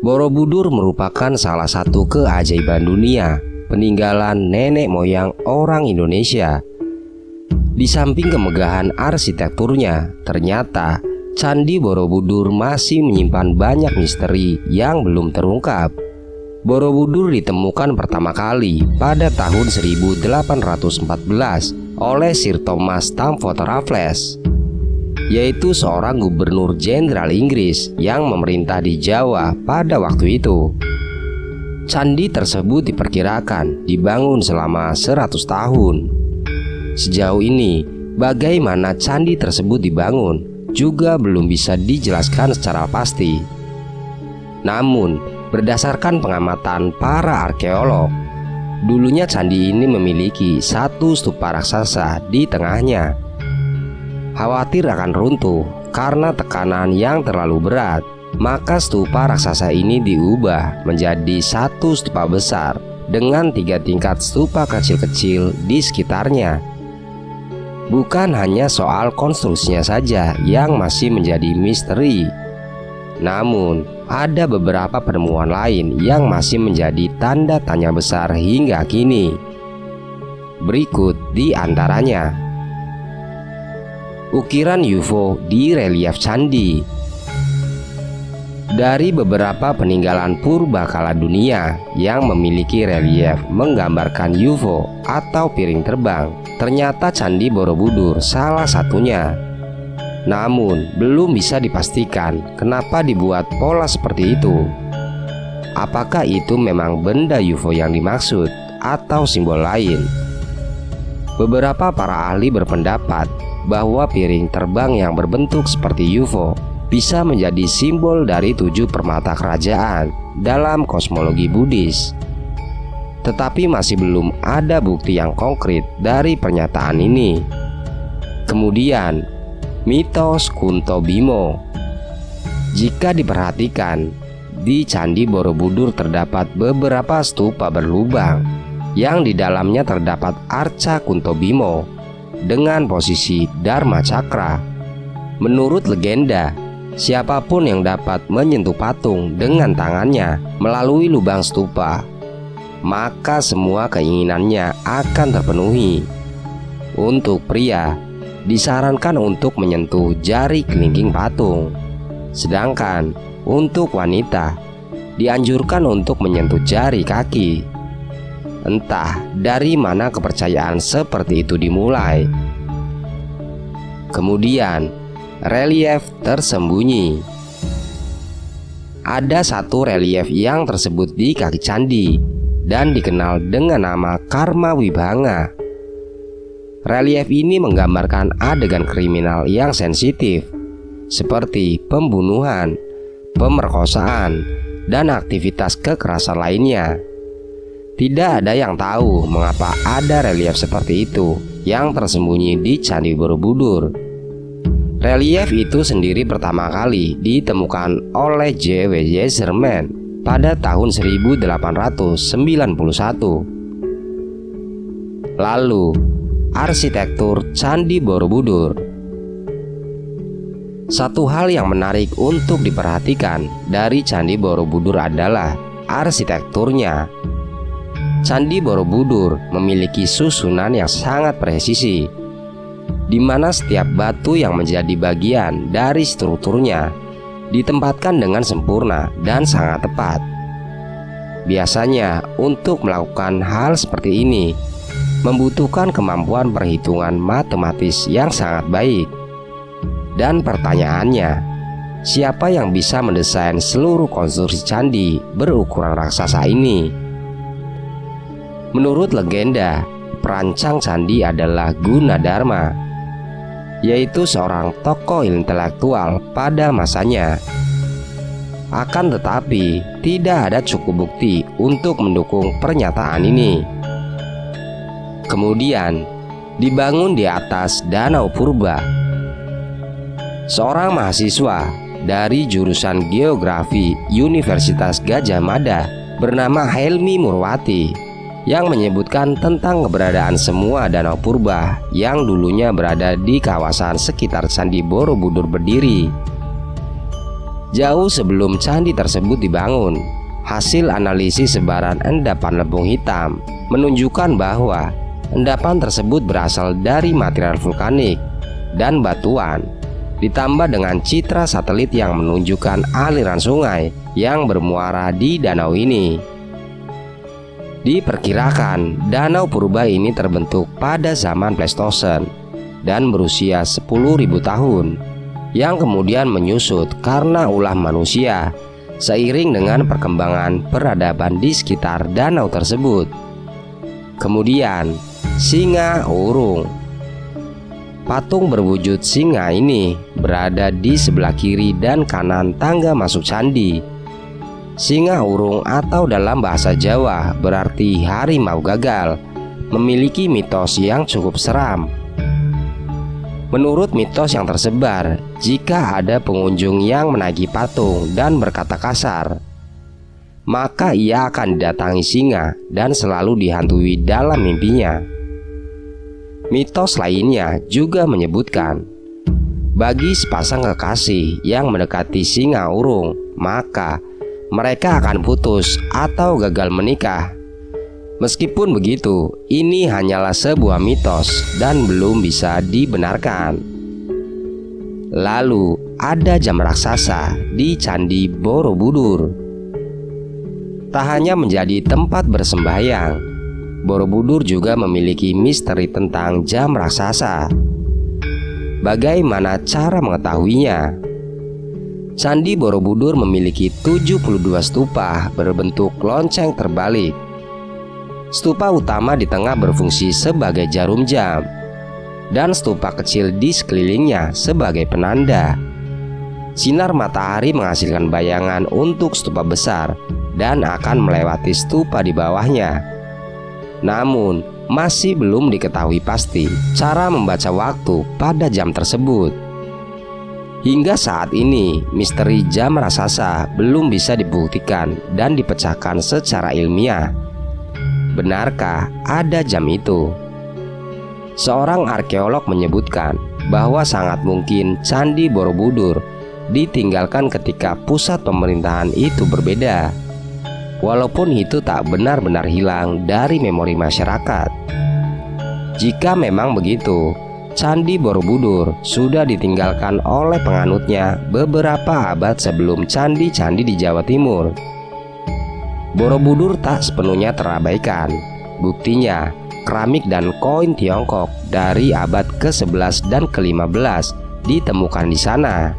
Borobudur merupakan salah satu keajaiban dunia peninggalan nenek moyang orang Indonesia. Di samping kemegahan arsitekturnya, ternyata Candi Borobudur masih menyimpan banyak misteri yang belum terungkap. Borobudur ditemukan pertama kali pada tahun 1814 oleh Sir Thomas Stamford Raffles, yaitu seorang gubernur jenderal Inggris yang memerintah di Jawa pada waktu itu. Candi tersebut diperkirakan dibangun selama 100 tahun. Sejauh ini, bagaimana candi tersebut dibangun juga belum bisa dijelaskan secara pasti. Namun, berdasarkan pengamatan para arkeolog, dulunya candi ini memiliki satu stupa raksasa di tengahnya. Khawatir akan runtuh karena tekanan yang terlalu berat, maka stupa raksasa ini diubah menjadi satu stupa besar dengan 3 tingkat stupa kecil-kecil di sekitarnya. Bukan hanya soal konstruksinya saja yang masih menjadi misteri, namun ada beberapa penemuan lain yang masih menjadi tanda tanya besar hingga kini. Berikut di antaranya: ukiran UFO di relief candi. Dari beberapa peninggalan purbakala dunia yang memiliki relief menggambarkan UFO atau piring terbang, ternyata Candi Borobudur salah satunya. Namun belum bisa dipastikan kenapa dibuat pola seperti itu. Apakah itu memang benda UFO yang dimaksud atau simbol lain? Beberapa para ahli berpendapat bahwa piring terbang yang berbentuk seperti UFO bisa menjadi simbol dari 7 permata kerajaan dalam kosmologi Buddhis. Tetapi masih belum ada bukti yang konkret dari pernyataan ini. Kemudian, mitos Kunto Bimo. Jika diperhatikan, di Candi Borobudur terdapat beberapa stupa berlubang yang di dalamnya terdapat arca Kunto Bimo dengan posisi Dharma Cakra. Menurut legenda, siapapun yang dapat menyentuh patung dengan tangannya melalui lubang stupa, maka semua keinginannya akan terpenuhi. Untuk pria, disarankan untuk menyentuh jari kelingking patung, sedangkan untuk wanita dianjurkan untuk menyentuh jari kaki. Entah dari mana kepercayaan seperti itu dimulai. Kemudian, relief tersembunyi. Ada satu relief yang tersebut di kaki candi dan dikenal dengan nama Karma Wibhanga. Relief ini menggambarkan adegan kriminal yang sensitif seperti pembunuhan, pemerkosaan, dan aktivitas kekerasan lainnya. Tidak ada yang tahu mengapa ada relief seperti itu yang tersembunyi di Candi Borobudur. Relief itu sendiri pertama kali ditemukan oleh J.W. Yeserman pada tahun 1891. Lalu, arsitektur Candi Borobudur. Satu hal yang menarik untuk diperhatikan dari Candi Borobudur adalah arsitekturnya. Candi Borobudur memiliki susunan yang sangat presisi, di mana setiap batu yang menjadi bagian dari strukturnya ditempatkan dengan sempurna dan sangat tepat. Biasanya untuk melakukan hal seperti ini membutuhkan kemampuan perhitungan matematis yang sangat baik. Dan pertanyaannya, siapa yang bisa mendesain seluruh konstruksi candi berukuran raksasa ini? Menurut legenda, perancang candi adalah Gunadarma, yaitu seorang tokoh intelektual pada masanya. Akan tetapi, tidak ada cukup bukti untuk mendukung pernyataan ini. Kemudian, dibangun di atas danau purba. Seorang mahasiswa dari jurusan Geografi Universitas Gadjah Mada bernama Helmi Murwati yang menyebutkan tentang keberadaan semua danau purba yang dulunya berada di kawasan sekitar Candi Borobudur berdiri. Jauh sebelum candi tersebut dibangun, hasil analisis sebaran endapan lempung hitam menunjukkan bahwa endapan tersebut berasal dari material vulkanik dan batuan, ditambah dengan citra satelit yang menunjukkan aliran sungai yang bermuara di danau ini. Diperkirakan danau purba ini terbentuk pada zaman Pleistosen dan berusia 10.000 tahun, yang kemudian menyusut karena ulah manusia seiring dengan perkembangan peradaban di sekitar danau tersebut. Kemudian, singa urung. Patung berwujud singa ini berada di sebelah kiri dan kanan tangga masuk candi. Singa urung atau dalam bahasa Jawa berarti harimau gagal, memiliki mitos yang cukup seram. Menurut mitos yang tersebar, jika ada pengunjung yang menagih patung dan berkata kasar, maka ia akan didatangi singa dan selalu dihantui dalam mimpinya. Mitos lainnya juga menyebutkan, bagi sepasang kekasih yang mendekati singa urung, maka mereka akan putus atau gagal menikah. Meskipun begitu, ini hanyalah sebuah mitos dan belum bisa dibenarkan. Lalu ada jam raksasa di Candi Borobudur. Tak hanya menjadi tempat bersembahyang, Borobudur juga memiliki misteri tentang jam raksasa. Bagaimana cara mengetahuinya? Candi Borobudur memiliki 72 stupa berbentuk lonceng terbalik. Stupa utama di tengah berfungsi sebagai jarum jam, dan stupa kecil di sekelilingnya sebagai penanda. Sinar matahari menghasilkan bayangan untuk stupa besar dan akan melewati stupa di bawahnya. Namun, masih belum diketahui pasti cara membaca waktu pada jam tersebut. Hingga saat ini, misteri jam raksasa belum bisa dibuktikan dan dipecahkan secara ilmiah. Benarkah ada jam itu? Seorang arkeolog menyebutkan bahwa sangat mungkin Candi Borobudur ditinggalkan ketika pusat pemerintahan itu berbeda, walaupun itu tak benar-benar hilang dari memori masyarakat. Jika memang begitu, Candi Borobudur sudah ditinggalkan oleh penganutnya beberapa abad sebelum candi-candi di Jawa Timur. Borobudur tak sepenuhnya terabaikan. Buktinya, keramik dan koin Tiongkok dari abad ke-11 dan ke-15 ditemukan di sana.